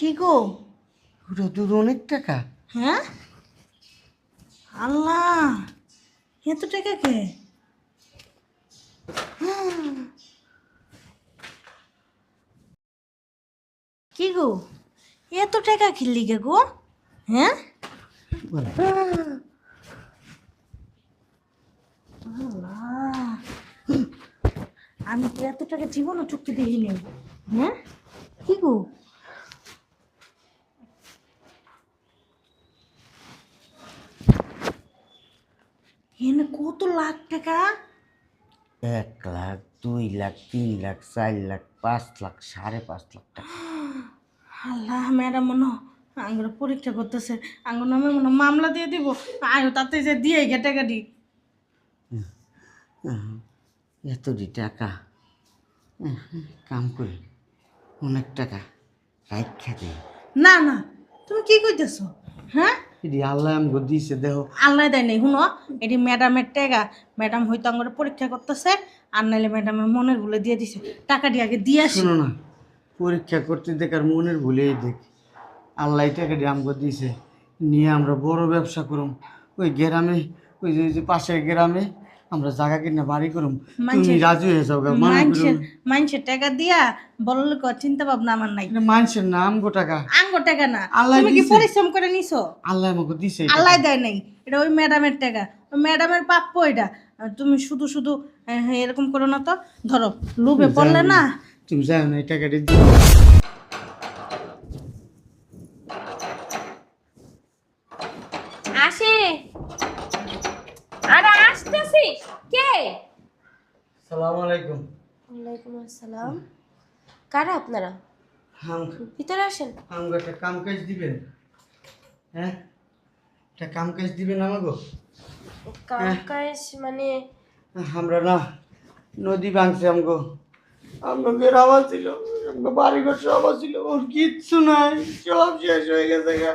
কি গো? ওটা তো অনেক টাকা। হ্যাঁ, আল্লাহ, এত টাকা কে? কি গো, এত টাকা খেললি গে গো? হ্যাঁ, আল্লাহ, আমি তো এত টাকা জীবনও চুক্তি দেখিনি। হ্যাঁ, কি গো? এনে কত লাখ টাকা? 1 লাখ, 2 লাখ, 3 লাখ, 4 লাখ, 5 লাখ, 5.5 লাখ টাকা। আল্লাহ, ম্যাডাম মনে হয় আঙ্গুর পরীক্ষা করতেছে, আঙ্গুর নামে মনে হয় মামলা দিয়ে দিব। আয়ো তাতে যে দিয়ে ঘেটে গাড়ি। এতটি টাকা কাম করি, অনেক টাকা রাখা দেয়। না না, তুমি কি কইতেছো? হ্যাঁ, এটি আল্লাহ আমাকে দিছে দেহ। আল্লাহ দেয় নাই, শুনো, এটি ম্যাডামের টাকা। ম্যাডাম হয়তো আঙ্গুর পরীক্ষা করতেছে, আর নাইলে ম্যাডামের মনের ভুলে দিয়ে দিছে। টাকাটি আগে দিয়ে আসি। শোনো না, পরীক্ষা করতে দেখার মনের ভুলেই দেখ। আল্লাহ এই টাকাটি আমাকে দিছে, নিয়ে আমরা বড় ব্যবসা করুম। ওই গ্রামে, ওই যে পাশের গ্রামে আমরা জায়গা কিনে বাড়ি করুম। তুমি মানুষের রাজি হয়ে যাও গা, মনে মানুষের করুম। মানুষের টাকা দিয়া বললে চিন্তা ভাবনা আমার নাই। এটা মানুষের নাম গো টাকা। আঙ্গুর টাকা না, আল্লাহ তুমি কি দিছে। পরিশ্রম করে নিছো? আল্লাহ আমাকে দিছে এই আল্লাহ টাকা। দেয় নাই, এটা ওই ম্যাডামের টাকা। ওই ম্যাডামের প্রাপ্য এটা। তুমি শুধু শুধু এরকম করো না তো। ধরো, লোভে তুমি পড়লে যাও না। তুমি যাও না, এই টাকাটি দিও। আসে, আরে আসতেছি। কে? সালামু আলাইকুম। ওয়ালাইকুম আসসালাম। কারা আপনারা? ভিতরে আসেন। আমাকে একটা কাম কাজ দিবেন? হ্যাঁ, একটা কাম কাজ দিবেন আমাকে? কামকাজ মানে? আমরা না, নদী ভাঙছে আমগো। আমরা গ্রাম ছিল, আমগো বাড়িঘর সব ছিল, ওর কিচ্ছু নাই, সব শেষ হয়ে গেছে গা।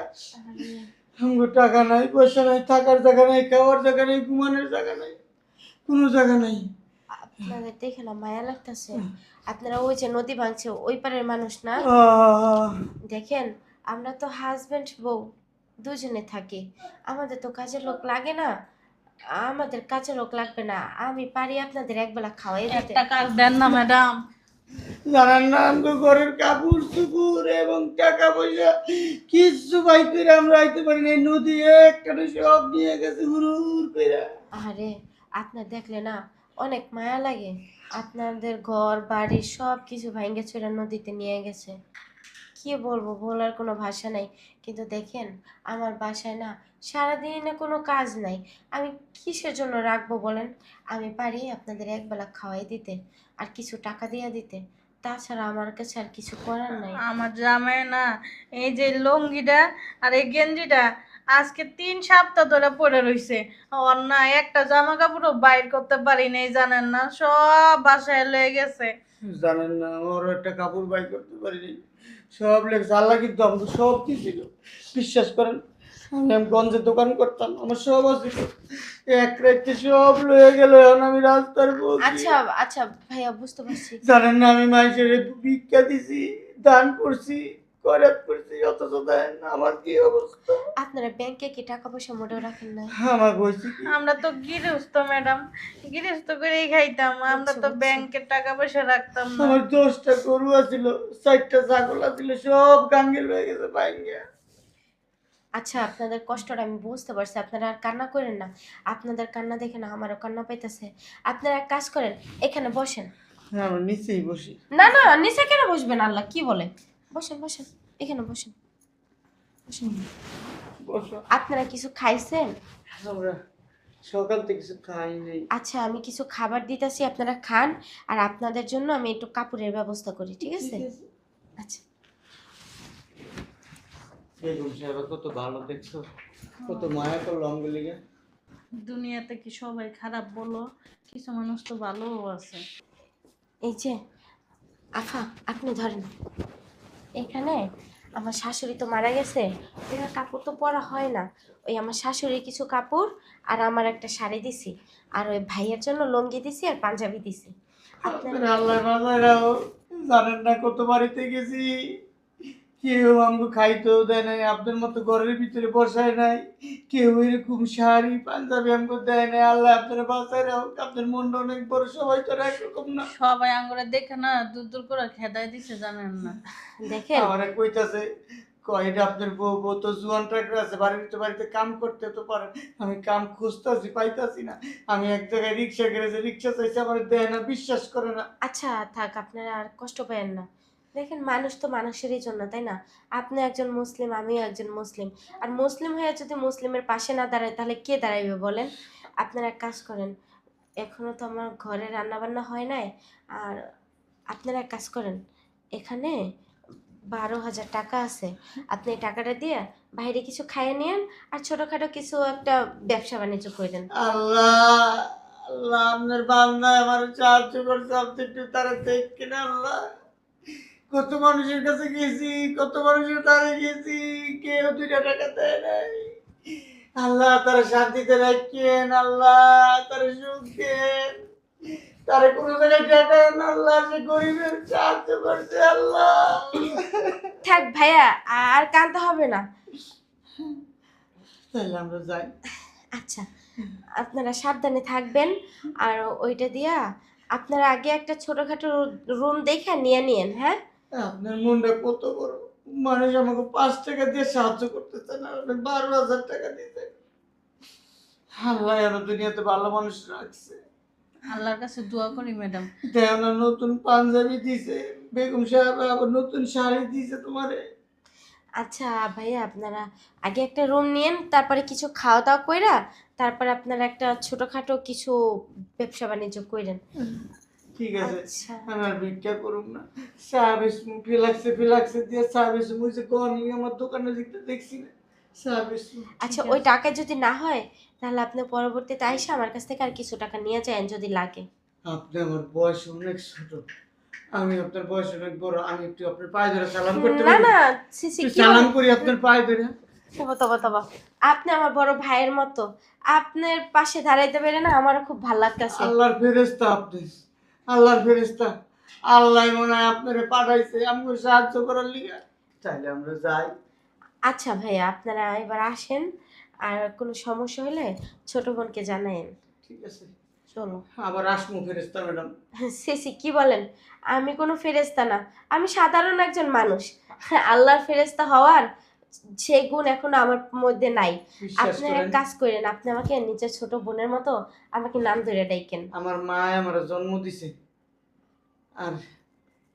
আমগো টাকা নাই, পয়সা নাই, থাকার জায়গা নাই, খাওয়ার জায়গা নাই, ঘুমানোর জায়গা নাই, কোনো জায়গা নাই। আপনাদের দেখে না মায়া লাগতেছে। আপনারা ওই যে নদী ভাঙছে ওই পারের মানুষ না? দেখেন, আমরা তো হাজবেন্ড বউ দুজনে থাকি, আমাদের তো কাজের লোক লাগে না। আমাদের কাজের লোক লাগবে না, আমি পারি আপনাদের একবেলা খাওয়াই দিতে। একটা কাজ দেন না ম্যাডাম। জানার না, আমগো ঘরের কাপড় চুপুর এবং টাকা পয়সা কিচ্ছু বাই করে আমরা আইতে পারি না। এই নদী একটা সব নিয়ে গেছে হুড়ুর করে। আরে, আপনার দেখলে না অনেক মায়া লাগে। আপনাদের ঘর বাড়ি সব কিছু ভাঙ্গে চুরে নদীতে নিয়ে গেছে। কি বলবো, বলার কোনো ভাষা নাই। কিন্তু দেখেন, আমার বাসায় না সারাদিনে কোনো কাজ নাই। আমি কিসের জন্য রাখবো বলেন? আমি পারি আপনাদের একবেলা খাওয়াই দিতে, আর কিছু টাকা দিয়ে দিতে। তাছাড়া আমার কাছে আর কিছু করার নাই। আমার জামাই না, এই যে লুঙ্গিটা আর এই গেঞ্জিটা আজকে 3 সপ্তাহ ধরে পরে রইছে। ওর না একটা জামা কাপড়ও বাইর করতে পারি নাই, জানেন না, সব বাসায় লয়ে গেছে। জানেন না, ওর একটা কাপড় বাই করতে পারিনি, সব লেগেছে। আল্লাহ কিন্তু আমাকে সব দিয়েছিল, বিশ্বাস করেন। আমি গঞ্জের দোকান করতাম, আমার সব আছে, এক রাইতে সব লয়ে গেল। এখন আমি রাস্তার পথে। আচ্ছা আচ্ছা ভাইয়া, বুঝতে পারছি। জানেন না, আমি মানুষের ভিক্ষা দিছি, দান করছি, খয়রাত করছি, অথচ দেন না আমার কি অবস্থা। আপনারা ব্যাংকে কি টাকা পয়সা মোটেও রাখেন না? আমার বলছি কি, আমরা তো গৃহস্থ ম্যাডাম, গৃহস্থ করেই খাইতাম, আমরা তো বুঝছি। ব্যাংকের টাকা পয়সা রাখতাম না। আমার 10টা গরু আছিল, 4টা ছাগল আছিল, সব গাঙ্গের হয়ে গেছে ভাঙ্গা। আচ্ছা, আপনাদের কষ্টটা আমি বুঝতে পারছি। আপনারা আর কান্না করেন না। আপনাদের কান্না দেখে না আমারও কান্না পাইতেছে। আপনারা এক কাজ করেন, এখানে বসেন। হ্যাঁ, আমরা নিচেই বসি। না না, নিচে কেন বসবেন? আল্লাহ কি বলে? বসেন বসেন, এখানে বসেন বসেন। বসো। আপনারা কিছু খাইছেন? আমরা সকাল থেকে কিছু খাই নাই। আচ্ছা, আমি কিছু খাবার দিতেছি, আপনারা খান। আর আপনাদের জন্য আমি একটু কাপড়ের ব্যবস্থা করি, ঠিক আছে? আচ্ছা। বেগম সাহেব কত ভালো দেখছো, কত মায়া করলো আমগুলো লিগে। দুনিয়াতে কি সবাই খারাপ বলো? কিছু মানুষ তো ভালোও আছে। এই যে আফা, আপনি ধরেন। এখানে আমার শাশুড়ি তো মারা গেছে, ওনার কাপড় তো পরা হয় না। ওই আমার শাশুড়ির কিছু কাপড় আর আমার একটা শাড়ি দিছি, আর ওই ভাইয়ের জন্য লুঙ্গি দিছি আর পাঞ্জাবি দিছি। আপনার আল্লাহ বাজায় রাখো। জানেন না, কত বাড়িতে গেছি, কেউ আমাকে খাইতেও দেয় নাই, আপনার মতো ঘরের ভিতরে বসায় নাই, কেউ এরকম শাড়ি পাঞ্জাবি আমাকে দেয় নাই। আল্লাহ আপনারা বাঁচায় রাখুক, আপনার মনটা অনেক বড়, সবাই তো আর একরকম না। সবাই আঙ্গুরে দেখে না দূর দূর করে খেদাই দিছে, জানেন না? দেখেন আমার কইতাছে কয়টা আপনার বউ বউ তো জুয়ান ট্রাক্টর আছে, বাড়িতে বাড়িতে কাম করতে তো পারেন, আমি কাম খুঁজতেছি পাইতাছি না। আমি এক জায়গায় রিক্সা গেড়েছে, রিক্সা চাইছে, আমার দেয় না, বিশ্বাস করে না। আচ্ছা থাক, আপনারা আর কষ্ট পাবেন না। দেখেন মানুষ তো মানুষেরই জন্য, তাই না? আপনি একজন মুসলিম, আমিও একজন মুসলিম। আর মুসলিম হয়ে যদি মুসলিমের পাশে না দাঁড়ায় তাহলে কে দাঁড়াইবে বলেন? আপনারা এক কাজ করেন, এখনো তো আমার ঘরে রান্না বান্না হয় নাই। আর আপনারা এক কাজ করেন, এখানে 12,000 টাকা আছে, আপনি এই টাকাটা দিয়ে বাইরে কিছু খাইয়ে নিন, আর ছোটখাটো কিছু একটা ব্যবসা বাণিজ্য করেন। আল্লাহ, আল্লাহ আপনার বান্দায় আমার সাহায্য করছে, আপনি একটু তারা দেখেন। আল্লাহ, কত মানুষের কাছে গেছি, কত মানুষের দ্বারে গেছি, কেউ 2 টাকা দেয় নাই। আল্লাহ তারা শান্তিতে রাখেন, আল্লাহ তারা সুখ দেন, তারা কোনো জায়গায় টাকা না, আল্লাহ সে গরিবের সাহায্য করছে। আল্লাহ থাক ভাইয়া, আর কাঁদতে হবে না। তাহলে আমরা যাই। আচ্ছা, আপনারা সাবধানে থাকবেন। আর ওইটা দিয়া আপনারা আগে একটা ছোটখাটো রুম দেখে নিয়ে নিন, হ্যাঁ? আপনার মনটা কত বড়, মানুষ আমাকে 5 টাকা দিয়ে সাহায্য করতেছে না, আপনি 12,000 টাকা দিতে। আল্লাহ আমার দুনিয়াতে ভালো মানুষ রাখছে। আল্লাহর কাছে দোয়া করি ম্যাডাম। দেও না, নতুন পাঞ্জাবি দিছে বেগম সাহেব, আবার নতুন শাড়ি দিছে তোমারে। আচ্ছা ভাইয়া, আপনারা আগে একটা রুম নিন, তারপরে কিছু খাওয়া দাওয়া কইরা তারপরে আপনারা একটা ছোটখাটো কিছু ব্যবসা বাণিজ্য করেন। ঠিক আছে, আচ্ছা আমি আর ভিক্ষা করুম না। সার্ভিস ফিলাক্সে ফিলাক্সে দিয়ে সার্ভিস মুছে গনি আমার দোকানে দেখতে দেখছি না সার্ভিস। আচ্ছা, ওই টাকা যদি না হয় তাহলে আপনি পরবর্তীতে আইসা আমার কাছ থেকে আর কিছু টাকা নিয়ে যান যদি লাগে। আপনি আমার বয়স অনেক ছোট, আমি আপনার বয়স অনেক বড়, আমি একটু আপনার পায়ে ধরে সালাম করতে না পারি? না, সিসি একটু কি সালাম করি আপনার পায়ে ধরে। তবা তবা তবা, আপনি আমার বড় ভাইয়ের মতো, আপনার পাশে দাঁড়াইতে পেরে না আমারও খুব ভালো লাগতেছে। আল্লাহর ফেরেশতা আপনি, আল্লাহর ফেরেশতা। আল্লাহ মনে হয় আপনারে পাঠাইছে আমাকে সাহায্য করার লিগা। তাইলে আমরা যাই। আচ্ছা ভাইয়া, আপনারা এবার আসেন, আর কোনো সমস্যা হলে ছোট বোনকে জানায়েন। ঠিক আছে, চলো। আবার আসমু ফেরেশতা ম্যাডাম। সিসি কি বলেন? আমি কোনো ফেরেশতা না, আমি সাধারণ একজন মানুষ। আল্লাহর ফেরেশতা হওয়ার সেই গুণ এখনো আমার মধ্যে নাই। বিশ্বাস আপনি এক করেন, কাজ করেন, আপনি আমাকে নিজের ছোট বোনের মতো আমাকে নাম ধরে ডাইকেন। আমার মা আমার জন্ম দিছে, আর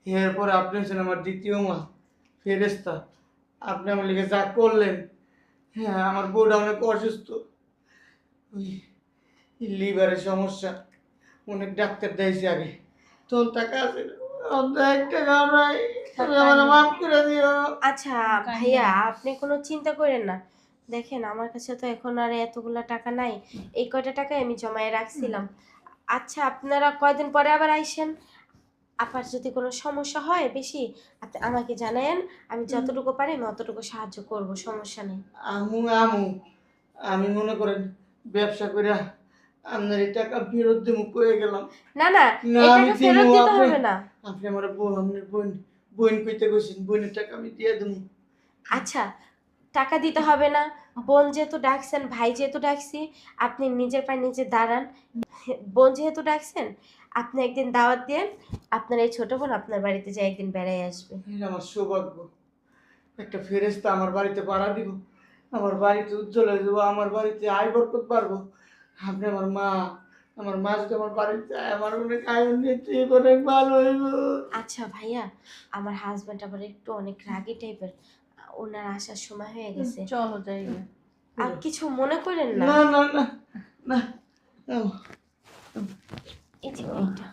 এরপরে আপনি হচ্ছেন আমার দ্বিতীয় মা, ফেরেশতা। আপনি আমার লিগে যা করলেন, হ্যাঁ আমার বউটা অনেক অসুস্থ, ওই লিভারের সমস্যা, অনেক ডাক্তার দিয়েছে আগে, তোর টাকা আছে না, আমার 1 টাকা নাই, তুমি আমার মাফ করে দিও। আচ্ছা ভাইয়া, আপনি কোনো চিন্তা করেন না। দেখেন আমার কাছে তো এখন আর এতগুলা টাকা নাই, এই কয়টা টাকায় আমি জমায়ে রাখছিলাম। আচ্ছা, আপনারা কয়দিন পরে আবার আইসেন, আবার যদি কোনো সমস্যা হয় বেশি আপনি আমাকে জানায়েন, আমি যতটুকু পারি আমি অতটুকু সাহায্য করব, সমস্যা নেই। আমু আমু, আমি মনে করেন ব্যবসা করে আপনার এই টাকা ফেরত দেবো কয়ে গেলাম। না না, না, এই আমি টাকা ফেরত দিমু, দিতে আপনি হবে না। আপনি আমার বোন, আপনার বোন বোন কইতে কইছেন, বোনের টাকা আমি দিয়ে দেবো। আচ্ছা, টাকা দিতে হবে না। বোন যেহেতু ডাকছেন, ভাই যেহেতু ডাকছি, আপনি নিজের পায়ে নিজে দাঁড়ান। বোন যেহেতু ডাকছেন, আপনি একদিন দাওয়াত দেন, আপনার এই ছোট বোন আপনার বাড়িতে যে একদিন বেড়াই আসবে। এটা আমার সৌভাগ্য, একটা ফেরেশতা আমার বাড়িতে পাড়া দিব, আমার বাড়িতে উজ্জ্বল হয়ে যাবো, আমার বাড়িতে আয় বরকত পারবো। আপনি আমার মা যদি আমার বাড়িতে আয়, আমার অনেক আয়ন নিতে অনেক ভালো হইব। আচ্ছা ভাইয়া, আমার হাজব্যান্ড আবার একটু অনেক রাগী টাইপের, ওনার আসার সময় হয়ে গেছে। চলো যাই। আর কিছু মনে করেন না। না না না না, এই যে এইটা।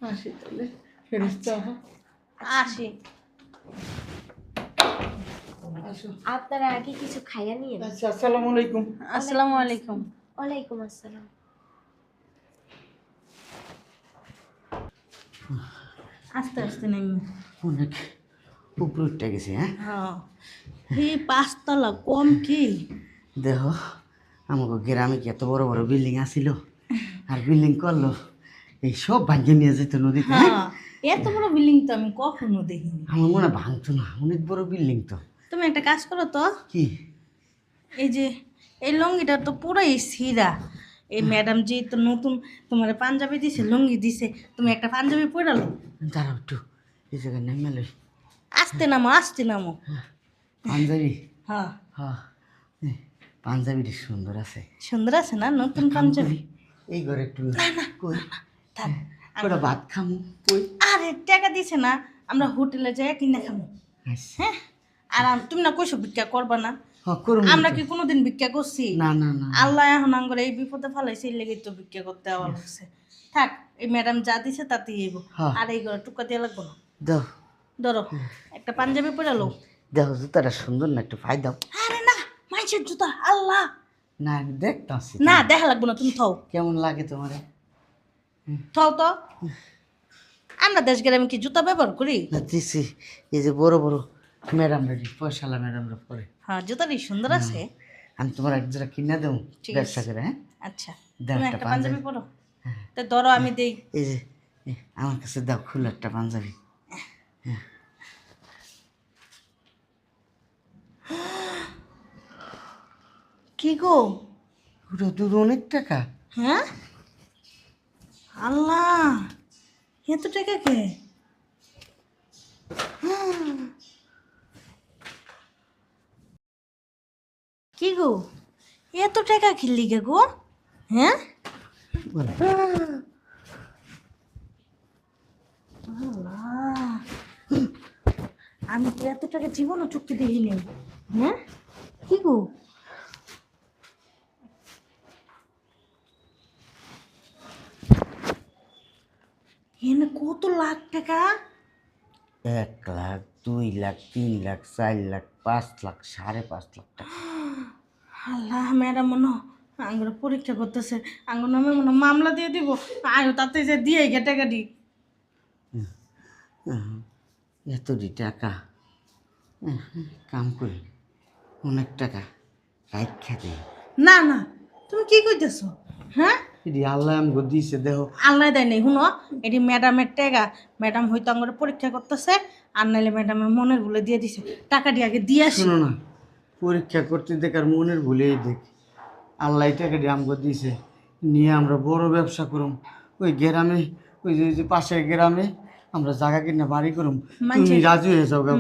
আসি তাহলে ফেরেশতা। আসি। আসো। আপনারা আগে কিছু খাইয়া নিয়েন। আচ্ছা, আসসালামু আলাইকুম। আসসালামু আলাইকুম। ওয়ালাইকুম আসসালাম। আস্তে আস্তে নেই। অনেক উপরে উঠে গেছে। হ্যাঁ, হ্যাঁ, এই 5 তলা কম কি? দেখো আমাকে গ্রামে কি এত বড় বড় বিল্ডিং আছিল, আর বিল্ডিং করলো এই সব ভাঙ্গে নিয়ে যেত নদীতে। হ্যাঁ, এত বড় বিল্ডিং তো আমি কখনো দেখিনি। আমার মনে হয় ভাঙতো না, অনেক বড় বিল্ডিং তো। তুমি একটা কাজ করো তো, কি? এই যে এই লুঙ্গিটা তো পুরাই ছিঁড়া। এই ম্যাডাম যে তো নতুন তোমার পাঞ্জাবি দিছে, লুঙ্গি দিছে, তুমি একটা পাঞ্জাবি পরালো। দাঁড়াও একটু, এই জায়গায় নেমে লই। আস্তে নামো, আস্তে নামো। পাঞ্জাবি? হ্যাঁ, হ্যাঁ, পাঞ্জাবিটা সুন্দর আছে। সুন্দর আছে না নতুন কাম পাঞ্জাবি? করি, এই ঘরে একটু কই থাক। কটা ভাত খামু কই। আরে টাকা দিছে না, আমরা হোটেলে যাই কিনে খাবো। আচ্ছা। হ্যাঁ, আর তুমি না কইছো ভিক্ষা করবা না? হ্যাঁ করুন। আমরা কি কোনোদিন ভিক্ষা করছি? না না না। আল্লাহ এখন আঙ্গরে এই বিপদে ফেলাইছে, এই লেগে তো ভিক্ষা করতে আওয়া লাগছে। থাক, এই ম্যাডাম যা দিছে তাতেই এবো। হ্যাঁ। আর এই ঘরে টুকা দিয়ে লাগবো না। দাও ধরো একটা পাঞ্জাবি পরে লো। দেখো জুতাটা সুন্দর না, একটু ফাই দাও। আরে না, মানুষের জুতা, আল্লাহ। না আমি দেখতাছি না দেখা লাগবো না, তুমি থাও কেমন লাগে তোমার। থাও তো। আমরা দেশ গ্রামে কি জুতা ব্যবহার করি? না দিছি, এই যে বড় বড় ম্যাডাম রেডি, পয়সালা ম্যাডামরা পরে। হ্যাঁ, জুতাটি সুন্দর আছে। আমি তোমার এক জোড়া কিনা দেবো ঠিক ব্যবসা আছে। করে। হ্যাঁ আচ্ছা, দাও তুমি একটা একটা পাঞ্জাবি পাঞ্জাবি। পরো। তো ধরো আমি দেই। এই যে আমার কাছে দাও খুলে একটা পাঞ্জাবি। কি গো? ওটা দুটো অনেক টাকা। হ্যাঁ, আল্লাহ, এত টাকা কে? কি গো, এত টাকা কিনলি গে গো? হ্যাঁ, বলো। আল্লাহ, আমি তো এত টাকা জীবনও চুক্তি দেখিনি। হ্যাঁ, কি গো? এনে কত লাখ টাকা? 1 লাখ, 2 লাখ, 3 লাখ, 4 লাখ, 5 লাখ, 5.5 লাখ টাকা। আল্লাহ, ম্যাডাম মনে হয় আঙ্গুর পরীক্ষা করতেছে, আঙ্গুর নামে মনে হয় মামলা দিয়ে দিব। আয়ো তাতে যে দিয়ে গে টাকা দি। এতটি টাকা, কাম করি অনেক টাকা রাখা দিই। না না, তুমি কি কইতেছো? হ্যাঁ, এটি আল্লাহ আমাকে দিয়েছে দেখো। আল্লাহ দেয় নাই, শুনো, এটি ম্যাডামের টাকা। ম্যাডাম হয়তো আঙ্গুর পরীক্ষা করতেছে, আর নাইলে ম্যাডামের মনের ভুলে দিয়ে দিছে। টাকাটি আগে দিয়ে আসি। শোনো না, পরীক্ষা করতে দেখার মনের ভুলেই দেখ। আল্লাহ এই টাকাটি আমাকে দিয়েছে, নিয়ে আমরা বড় ব্যবসা করুম। ওই গ্রামে, ওই যে পাশের গ্রামে আমরা জায়গা কিনে বাড়ি করুম। তুমি মানুষের- রাজি হয়ে যাও গা,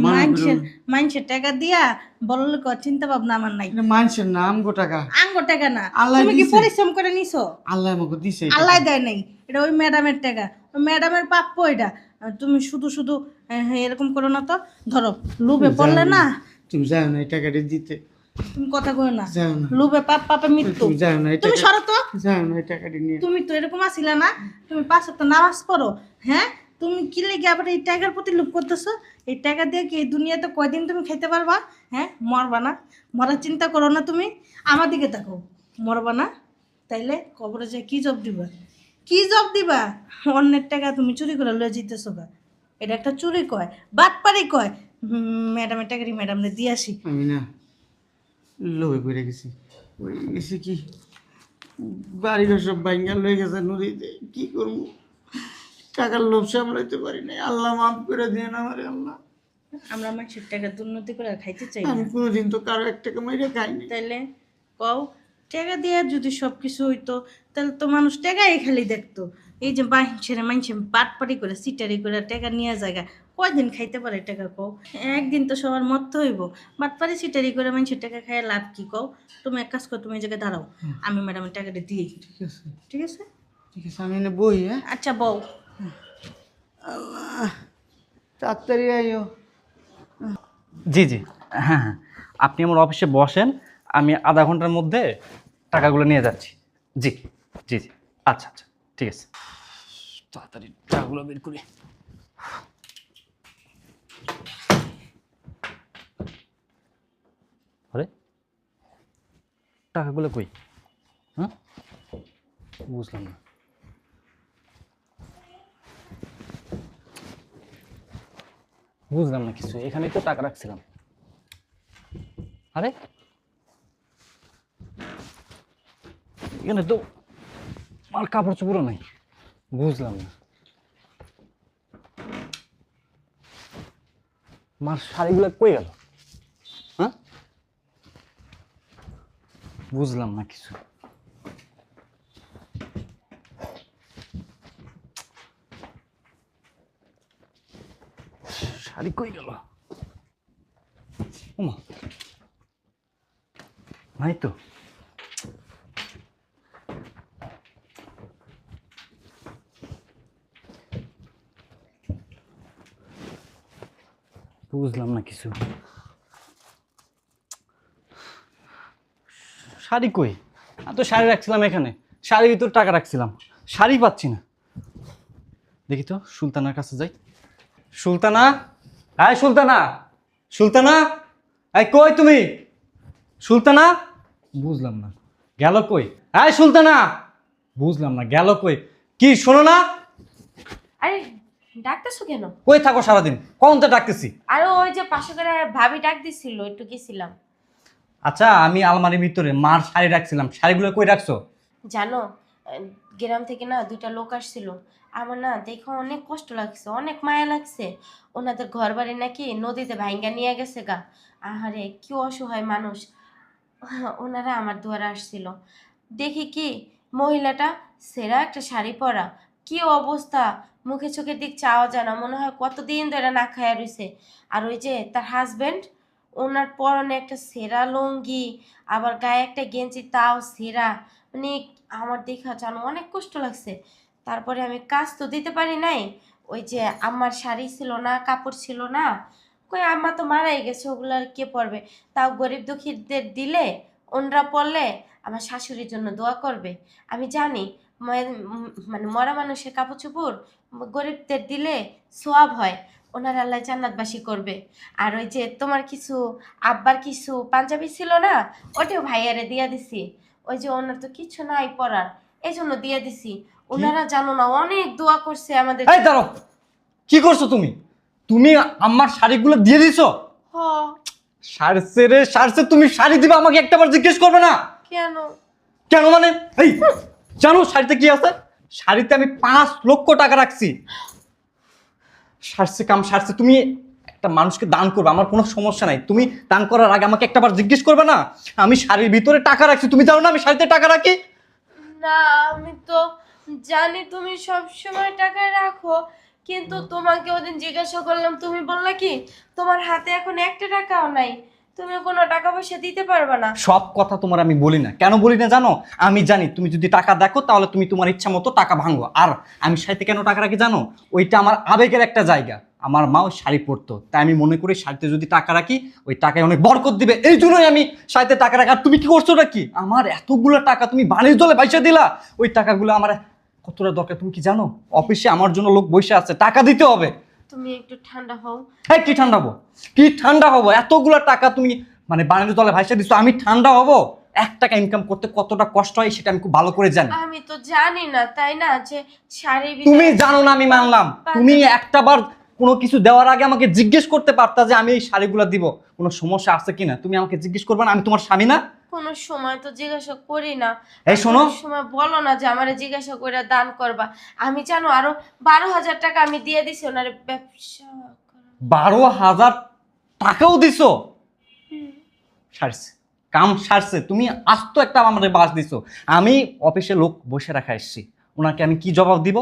মানুষের টাকা দিয়া বড় লোক হওয়ার চিন্তা ভাবনা আমার নাই। মানুষের নাম গো টাকা আঙ্গুর টাকা না, আল্লাহ তুমি কি দিছে। পরিশ্রম করে নিছো? আল্লাহ আমাকে দিছে। আল্লাহ দেয় নাই, এটা ওই ম্যাডামের টাকা, ওই ম্যাডামের প্রাপ্য এটা। তুমি শুধু শুধু এরকম করো না তো। ধরো, লোভে পড়লে না। তুমি যাও না এই টাকাটি দিতে, তুমি কথা কই না, যাও না। লোভে পাপ, পাপে মৃত্যু। তুমি যাও না এই তুমি টাকা, সরো তো। যাও না এই টাকাটি নিয়ে। তুমি তো এরকম আছিলা না, তুমি 5 ওয়াক্ত নামাজ পড়ো। হ্যাঁ, তুমি কি লেগে আবার এই টাকার প্রতি লোভ করতেছো? এই টাকা দিয়ে কি এই দুনিয়াতে কয়দিন তুমি খাইতে পারবা? হ্যাঁ, মরবা না? মরার চিন্তা করো না তুমি। আমার দিকে তাকো, মরবা না? তাইলে কবরে যে কি জব দিবা? কি জব দিবা? অন্যের টাকা তুমি চুরি করে লয়ে যেতেছো গা, এটা একটা চুরি কয়, বাটপারি কয়। ম্যাডামের টাকাটি ম্যাডামরে দিয়ে আসি। আমি না লোভে পড়ে গেছি, ওই গেছি কি বাড়িঘর সব ভাঙ্গা লয়ে গেছে নদীতে। কি করবো, টাকার লোভ সামলাইতে পারি নাই। আল্লাহ মাফ করে দিয়ে না আমারে। আল্লাহ, আমরা মানুষের টাকা দুর্নীতি করে আর খাইতে চাই না। আমি কোনোদিন তো কারো 1 টাকা মাইরে খাইনি। তাইলে কও, টাকা দিয়ে যদি সব কিছু হইতো তাহলে তো মানুষ টাকাই খালি দেখতো। এই যে মানুষের বাটপারি করে সিটারি করে টাকা নিয়ে জায়গা, কয়দিন খাইতে পারে টাকা কও? একদিন তো সবার মরতে হইব। বাটপারি সিটারি করে মানুষের টাকা খাইয়ে লাভ কি কও? তুমি এক কাজ করো, তুমি এই জায়গায় দাঁড়াও, আমি ম্যাডামের টাকাটা দিই। ঠিক আছে, ঠিক আছে? ঠিক আছে, আমি এনে বই। হ্যাঁ, আচ্ছা বউ। আল্লাহ তাড়াতাড়ি আইও। জি জি, হ্যাঁ হ্যাঁ, আপনি আমার অফিসে বসেন, আমি আধা ঘন্টার মধ্যে টাকাগুলো নিয়ে যাচ্ছি। জি জি জি, আচ্ছা আচ্ছা, ঠিক আছে, তাড়াতাড়ি টাকাগুলো বের করি। আরে টাকাগুলো কই? হ্যাঁ, বুঝলাম না। বুঝলাম না কিছু, এখানেই তো টাকা রাখছিলাম। আরে এখানে তো আমার কাপড় চোপড়ও নাই, বুঝলাম না। মার শাড়িগুলো কই গেল? হ্যাঁ, বুঝলাম না কিছু। শাড়ি কই গেল? ওমা, নাই তো। বুঝলাম না কিছু। শাড়ি কই? আমি তো শাড়ি রাখছিলাম এখানে, শাড়ির ভিতর টাকা রাখছিলাম, শাড়ি পাচ্ছি না। দেখি তো, সুলতানার কাছে যাই। সুলতানা, আয় সুলতানা, সুলতানা, আয় কই তুমি? সুলতানা, বুঝলাম না গেল কই? আয় সুলতানা, বুঝলাম না গেল কই? কি শোনো না? আরে ডাকতেছো কেন? কই থাকো সারাদিন? কখন তো ডাকতেছি। আরে ওই যে পাশে করে ভাবি ডাক দিছিল, একটু গেছিলাম। আচ্ছা, আমি আলমারির ভিতরে মার শাড়ি রাখছিলাম, শাড়িগুলো কই রাখছো? জানো, গ্রাম থেকে না দুইটা লোক আসছিল। আমার না দেখে অনেক কষ্ট লাগছে, অনেক মায়া লাগছে। ওনাদের ঘর বাড়ি নাকি নদীতে ভাঙ্গা নিয়ে গেছে গা। আহারে কি অসহায় মানুষ। ওনারা আমার দুয়ারে আসছিল। দেখি কি মহিলাটা সেরা একটা শাড়ি পরা, কি অবস্থা, মুখে চোখের দিক চাওয়া যায় না, মনে হয় কতদিন ধরে না খায়া রইছে। আর ওই যে তার হাজবেন্ড, ওনার পরনে একটা সেরা লুঙ্গি, আবার গায়ে একটা গেঞ্জি, তাও সেরা। মানে আমার দেখা জানো অনেক কষ্ট লাগছে। তারপরে আমি কাজ তো দিতে পারি নাই। ওই যে আমার শাড়ি ছিল না, কাপড় ছিল না, কই আম্মা তো মারাই গেছে, ওগুলো আর কে পরবে? তাও গরিব দুঃখীদের দিলে ওনরা পড়লে আমার শাশুড়ির জন্য দোয়া করবে। আমি জানি মানে মরা মানুষের কাপড় চোপড় গরিবদের দিলে সোয়াব হয়, ওনার আল্লাহ জান্নাতবাসী করবে। আর ওই যে তোমার কিছু আব্বার কিছু পাঞ্জাবি ছিল না, ওটাও ভাইয়ারে দিয়া দিছি। ওই যে ওনার তো কিছু নাই পরার, এই জন্য দিয়ে দিছি। ওনারা জানো না অনেক দোয়া করছে আমাদের। এই দাঁড়াও, কি করছো তুমি? তুমি আমার শাড়িগুলো দিয়ে দিছো? হ, সারছে রে সারছে, তুমি শাড়ি দিবে আমাকে একটাবার জিজ্ঞেস করবে না? কেন? কেন মানে? এই জানো শাড়িতে কি আছে? শাড়িতে আমি 5 লক্ষ টাকা রাখছি। সারছে কাম সারছে। তুমি একটা মানুষকে দান করবে, আমার কোনো সমস্যা নাই, তুমি দান করার আগে আমাকে একটাবার জিজ্ঞেস করবে না? আমি শাড়ির ভিতরে টাকা রাখছি, তুমি জানো না আমি শাড়িতে টাকা রাখি? না, আমি তো জানি তুমি সব সময় টাকা রাখো, কিন্তু তোমাকে ওদিন জিজ্ঞাসা করলাম, তুমি বললা কি তোমার হাতে এখন একটা টাকাও নাই, তুমি কোনো টাকা পয়সা দিতে পারবে না। সব কথা তোমার আমি বলি না। কেন বলি না জানো? আমি জানি তুমি যদি টাকা দেখো তাহলে তুমি তোমার ইচ্ছা মতো টাকা ভাঙো। আর আমি শাড়িতে কেন টাকা রাখি জানো? ওইটা আমার আবেগের একটা জায়গা। আমার মা ওই শাড়ি পরতো, তাই আমি মনে করি শাড়িতে যদি টাকা রাখি ওই টাকায় অনেক বরকত দিবে, এই জন্যই আমি শাড়িতে টাকা রাখি। আর তুমি কি করছো নাকি? আমার এতগুলো টাকা তুমি বাণিজ্য দলে পয়সা দিলা। ওই টাকাগুলো আমার কতটা দরকার তুমি কি জানো? অফিসে আমার জন্য লোক বসে আছে, টাকা দিতে হবে। তুমি একটু ঠান্ডা হও। হ্যাঁ, কি ঠান্ডা হবো? কি ঠান্ডা হবো? এতগুলো টাকা তুমি মানে বাণিজ্য দলে ভাইসা দিচ্ছ, আমি ঠান্ডা হবো? 1 টাকা ইনকাম করতে কতটা কষ্ট হয় সেটা আমি খুব ভালো করে জানি। আমি তো জানি না, তাই না, যে শাড়ির তুমি ভিতরে জানো না আমি মানলাম। তুমি একটাবার কোনো কিছু দেওয়ার আগে আমাকে জিজ্ঞেস করতে পারতা যে আমি এই শাড়িগুলো দিব, কোনো সমস্যা আছে কিনা। তুমি আমাকে জিজ্ঞেস করবে না? আমি তোমার স্বামী না? কোনো সময় তো জিজ্ঞাসা করি না। এই শোনো, কোনো সময় বলো না যে আমারে জিজ্ঞাসা করে দান করবা। আমি জানো আরো 12,000 টাকা আমি দিয়ে দিছি ওনার ব্যবসা করার। 12,000 টাকাও দিছো? সারছে, কাম সারছে। তুমি আস্ত একটা আমাদের বাস দিছো। আমি অফিসে লোক বসে রাখা এসেছি, ওনাকে আমি কি জবাব দিব?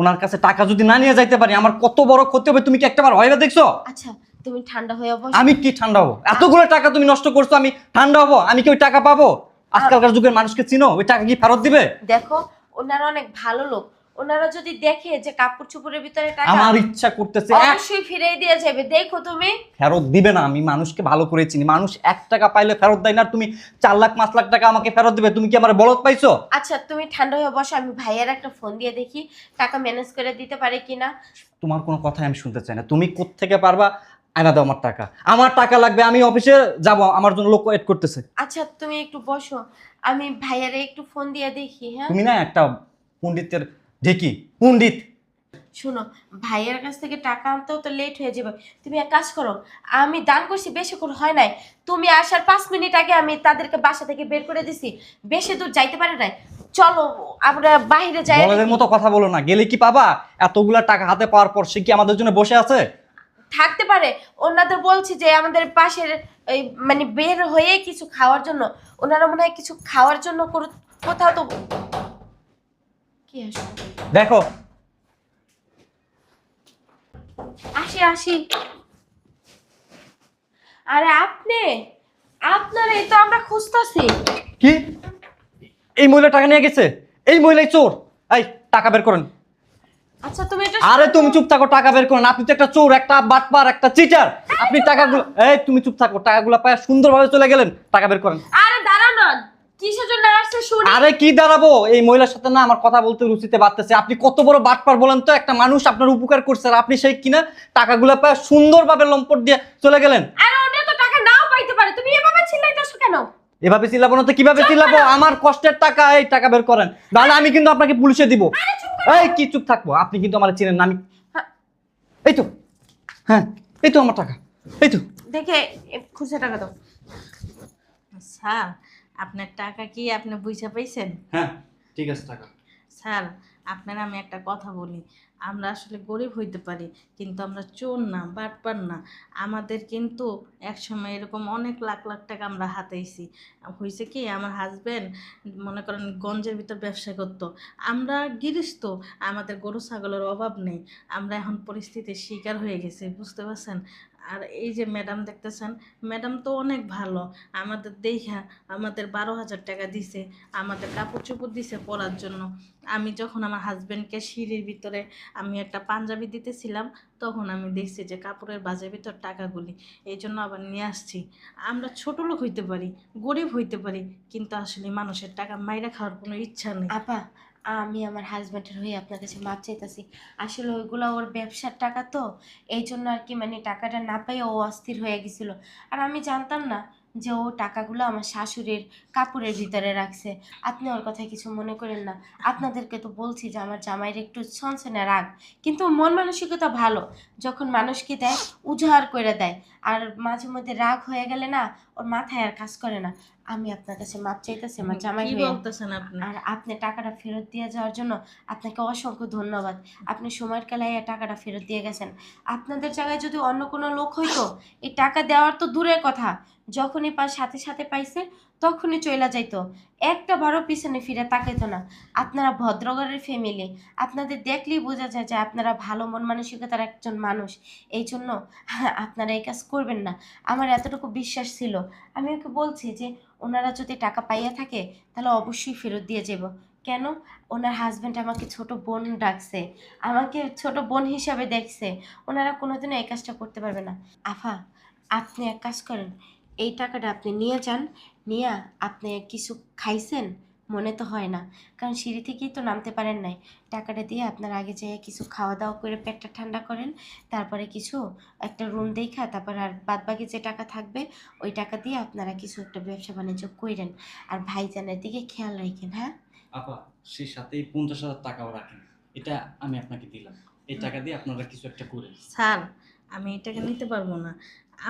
ওনার কাছে টাকা যদি না নিয়ে যাইতে পারি আমার কত বড় ক্ষতি হবে, তুমি কি একটাবার হয়ে দেখছো? আচ্ছা তুমি ঠান্ডা হয়ে বসো। আমি কি ঠান্ডা হবো? এতগুলো টাকা তুমি নষ্ট করছো, আমি ঠান্ডা হবো? আমি কি ওই টাকা পাবো? আজকালকার যুগের মানুষকে চিনো? ওই টাকা কি ফেরত দিবে? দেখো ওনারা অনেক ভালো লোক, ওনারা যদি দেখে যে কাপড় চোপড়ের ভিতরে টাকা, আমার ইচ্ছা করতেছে অবশ্যই ফিরিয়ে দিয়ে যাবে। দেখো তুমি ফেরত দিবে না। আমি মানুষকে ভালো করে চিনি, মানুষ 1 টাকা পাইলে ফেরত দেয় না। আর তুমি 4 লাখ 5 লাখ টাকা আমাকে ফেরত দিবে? তুমি কি আমার বলদ পাইছো? আচ্ছা তুমি ঠান্ডা হয়ে বসো, আমি ভাইয়ের একটা ফোন দিয়ে দেখি টাকা ম্যানেজ করে দিতে পারে কিনা। তোমার কোনো কথাই আমি শুনতে চাই না। তুমি কোত্থেকে পারবা? আয়না দাও আমার টাকা। আমার টাকা লাগবে, আমি অফিসে যাব, আমার জন্য লোক ওয়েট করতেছে। আচ্ছা তুমি একটু বসো, আমি ভাইয়ারে একটু ফোন দিয়ে দেখি। হ্যাঁ তুমি না একটা পণ্ডিতের ঢেকি পণ্ডিত। শোনো, ভাইয়ের কাছ থেকে টাকা আনতেও তো লেট হয়ে যাবে। তুমি এক কাজ করো, আমি দান করছি বেশি করে হয় নাই, তুমি আসার 5 মিনিট আগে আমি তাদেরকে বাসা থেকে বের করে দিছি, বেশি দূর যাইতে পারে নাই। চলো আমরা বাইরে যাই। বলদের মতো কথা বলো না। গেলে কি পাবা? এতগুলা টাকা হাতে পাওয়ার পর সে কি আমাদের জন্য বসে আছে? থাকতে পারে। ওনাদের বলছি যে আমাদের পাশের এই মানে বের হয়ে কিছু খাওয়ার জন্য, ওনারা মনে হয় কিছু খাওয়ার জন্য কোথাও তো কি আসবে। দেখো আসি আসি। আরে আপনারা এই তো আমরা খুঁজতাছি। কি এই মহিলা টাকা নিয়ে গেছে? এই মহিলাই চোর। এই টাকা বের করেন। আচ্ছা তুমি এটা আরে তুমি চুপ থাকো, টাকা বের করেন। আপনি তো একটা চোর, একটা বাটপার, একটা চিটার। আপনি টাকাগুলো, এই তুমি চুপ থাকো, টাকাগুলো পায় সুন্দরভাবে চলে গেলেন। টাকা বের করেন। আরে দাঁড়ান না, কিসের জন্য আসছে শুনি। আরে কি দাঁড়াবো, এই মহিলার সাথে না আমার কথা বলতে রুচিতে বাড়তেছে। আপনি কত বড় বাটপার বলেন তো? একটা মানুষ আপনার উপকার করছে আর আপনি সেই কিনা টাকাগুলো পায় সুন্দরভাবে লম্পট দিয়ে চলে গেলেন। আরে ওটা তো টাকা নাও পাইতে পারে, তুমি এভাবে চিল্লাইতেছো কেন? এভাবে চিল্লাবো না তো কিভাবে চিল্লাবো? আমার কষ্টের টাকা, এই টাকা বের করেন, নাহলে আমি কিন্তু আপনাকে পুলিশে দিব। এই কি চুপ থাকবো? আপনি কিন্তু আমার চিনেন না। আমি হ্যাঁ। এই তো, হ্যাঁ এই তো আমার টাকা, এই তো। দেখে খুচরা টাকা দাও। স্যার আপনার টাকা কি আপনি বুঝে পাইছেন? হ্যাঁ ঠিক আছে টাকা। স্যার আপনার আমি একটা কথা বলি, আমরা আসলে গরিব হইতে পারি কিন্তু আমরা চোর না, বাটপার না। আমাদের কিন্তু একসময় এরকম অনেক লাখ লাখ টাকা আমরা হাতাইছি। হয়েছে কি, আমার হাজব্যান্ড মনে করেন গঞ্জের ভিতর ব্যবসা করতো, আমরা গৃহস্থ, আমাদের গরু ছাগলের অভাব নেই। আমরা এখন পরিস্থিতির শিকার হয়ে গেছি, বুঝতে পারছেন? আর এই যে ম্যাডাম দেখতেছেন, ম্যাডাম তো অনেক ভালো, আমাদের দেখা আমাদের 12,000 টাকা দিছে, আমাদের কাপড় চোপড় দিছে পরার জন্য। আমি যখন আমার হাজব্যান্ডকে সিঁড়ির ভিতরে আমি একটা পাঞ্জাবি দিতেছিলাম, তখন আমি দেখছি যে কাপড়ের বাজের ভিতর টাকাগুলি, এই জন্য আবার নিয়ে আসছি। আমরা ছোট লোক হইতে পারি, গরিব হইতে পারি, কিন্তু আসলে মানুষের টাকা মাইরা খাওয়ার কোনো ইচ্ছা নেই। আপা, আমি আমার হাজব্যান্ডের হয়ে আপনার কাছে মাপ চাইতাছি। আসলে ওইগুলো ওর ব্যবসার টাকা তো, এই জন্য আর কি মানে টাকাটা না পাই ও অস্থির হয়ে গেছিল। আর আমি জানতাম না যে ও টাকাগুলো আমার শাশুড়ির কাপড়ের ভিতরে রাখছে। আপনি ওর কথায় কিছু মনে করেন না। আপনাদেরকে তো বলছি যে আমার জামাইয়ের একটু ছনছনে রাগ, কিন্তু মন মানসিকতা ভালো। যখন মানুষকে দেয় উজাড় করে দেয়, আর মাঝে মধ্যে রাগ হয়ে গেলে না ওর মাথায় আর কাজ করে না। আমি আপনার কাছে মাপ চাইতেছি আমার জামাই কি হয়ে। বলতেছেন আপনি? আর আপনি টাকাটা ফেরত দিয়ে যাওয়ার জন্য আপনাকে অসংখ্য ধন্যবাদ। আপনি সময়ের কালে এই টাকাটা ফেরত দিয়ে গেছেন। আপনাদের জায়গায় যদি অন্য কোনো লোক হইতো, এই টাকা দেওয়ার তো দূরের কথা, যখনই সাথে সাথে পাইছে তখনই চইলা যাইতো, একটা বারও পিছনে ফিরে তাকাইতো না। আপনারা ভদ্রঘরের ফ্যামিলি, আপনাদের দেখলেই বোঝা যায় যে আপনারা ভালো মন মানসিকতার একজন মানুষ। এই জন্য আপনারা এই কাজ করবেন না। আমার এতটুকু বিশ্বাস ছিল, আমি ওকে বলছি যে ওনারা যদি টাকা পাইয়া থাকে তাহলে অবশ্যই ফেরত দিয়ে যাব। কেন? ওনার হাজব্যান্ড আমাকে ছোট বোন ডাকছে, আমাকে ছোট বোন হিসাবে দেখছে। ওনারা কোনোদিনও এই কাজটা করতে পারবে না। আফা, আপনি এক কাজ করেন, এই টাকাটা আপনি নিয়ে যান। নিয়ে আপনি কিছু খাইছেন মনে তো হয় না, কারণ সিঁড়ি থেকেই তো নামতে পারেন নাই। টাকাটা দিয়ে আপনারা আগে যেয়ে কিছু খাওয়া দাওয়া করে পেটটা ঠান্ডা করেন, তারপরে কিছু একটা রুম দেখা, তারপর আর বাদবাকি যে টাকা থাকবে ওই টাকা দিয়ে আপনারা কিছু একটা ব্যবসা বাণিজ্য করেন। আর ভাইজানের দিকে খেয়াল রাখেন, হ্যাঁ? আপা সেই সাথে 50,000 টাকাও রাখেন, এটা আমি আপনাকে দিলাম। এই টাকা দিয়ে আপনারা কিছু একটা করেন। স্যার আমি এটাকে নিতে পারবো না।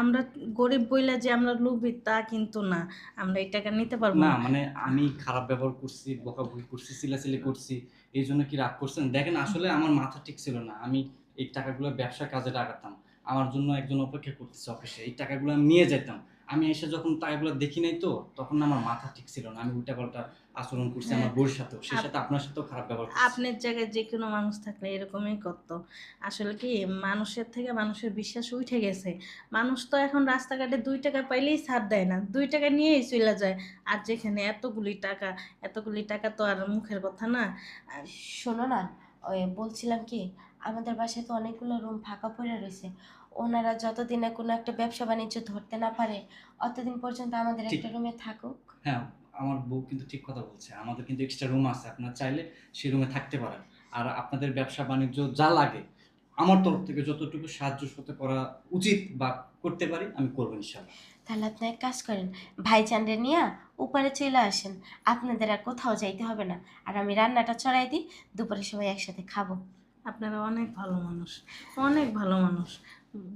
আমরা গরিব বইলা যে আমরা লোভী তা কিন্তু না, আমরা এই টাকা নিতে পারবো না না। মানে আমি খারাপ ব্যবহার করছি, বকাবকি করছি, চিল্লাচিল্লি করছি, এই জন্য কি রাগ করছেন? দেখেন আসলে আমার মাথা ঠিক ছিল না। আমি এই টাকাগুলো ব্যবসা কাজে লাগাতাম, আমার জন্য একজন অপেক্ষা করতেছে অফিসে, এই টাকাগুলো আমি নিয়ে যেতাম। আমি এসে যখন টাকাগুলো দেখি নাই তো, তখন আমার মাথা ঠিক ছিল না, আমি উল্টাপাল্টা আচরণ করছি আমার বউর সাথেও, সেই সাথে আপনার সাথেও খারাপ ব্যবহার করছি। আপনার জায়গায় যে কোনো মানুষ থাকলে এরকমই করতো। আসলে কি, মানুষের থেকে মানুষের বিশ্বাস উঠে গেছে। মানুষ তো এখন রাস্তাঘাটে 2 টাকা পাইলেই ছাড় দেয় না, 2 টাকা নিয়েই চলে যায়। আর যেখানে এতগুলি টাকা তো আর মুখের কথা না। আর শোনো না, ওই বলছিলাম কি, আমাদের বাসায় তো অনেকগুলো রুম ফাঁকা পড়ে রয়েছে। ওনারা যতদিনে কোনো একটা ব্যবসা বাণিজ্য ধরতে না পারে অতদিন পর্যন্ত আমাদের ঠিক। একটা রুমে থাকুক। হ্যাঁ আমার বউ কিন্তু ঠিক কথা বলছে, আমাদের কিন্তু এক্সট্রা রুম আছে, আপনারা চাইলে সেই রুমে থাকতে পারেন। আর আপনাদের ব্যবসা বাণিজ্য যা লাগে আমার তরফ থেকে যতটুকু সাহায্য করতে করা উচিত বা করতে পারি আমি করবো ইনশাআল্লাহ। তাহলে আপনি এক কাজ করেন, ভাইজানরে নিয়ে উপরে চলে আসেন, আপনাদের আর কোথাও যাইতে হবে না। আর আমি রান্নাটা চড়াই দিই, দুপুরে সবাই একসাথে খাবো। আপনারা অনেক ভালো মানুষ, অনেক ভালো মানুষ,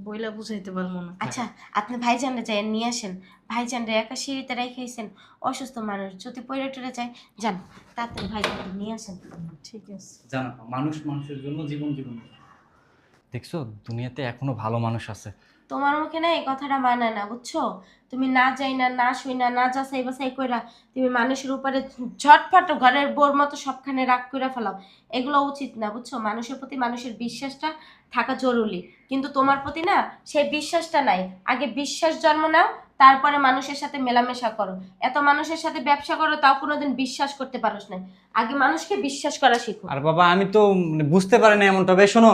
বইলা বুঝাইতে পারবো না। আচ্ছা, আপনি ভাইজানরে যাই নিয়ে আসেন। ভাইজানরে একা সিঁড়িতে রেখেছেন, অসুস্থ মানুষ, যদি পড়ে টরে যায়, যান তাড়াতাড়ি ভাইজানরে নিয়ে আসেন। ঠিক আছে। জানা মানুষ মানুষের জন্য জীবন জীবন। দেখছো দুনিয়াতে এখনো ভালো মানুষ আছে। তোমার মুখে না এই কথাটা মানে না, বুঝছো? তুমি না যাই না, না শুই না, না যাচাই বাছাই কইরা তুমি মানুষের উপরে ঝটফট ঘরের বোর মতো সবখানে রাগ করে ফেলাও। এগুলো উচিত না, বুঝছো? মানুষের প্রতি মানুষের বিশ্বাসটা থাকা জরুরি, কিন্তু তোমার প্রতি না সেই বিশ্বাসটা নাই। আগে বিশ্বাস জন্ম নাও, তারপরে মানুষের সাথে মেলামেশা করো। এত মানুষের সাথে ব্যবসা করো, তাও কোনোদিন বিশ্বাস করতে পারোস না। আগে মানুষকে বিশ্বাস করা শিখো। আর বাবা আমি তো বুঝতে পারি না এমনটা। বেশ শোনো,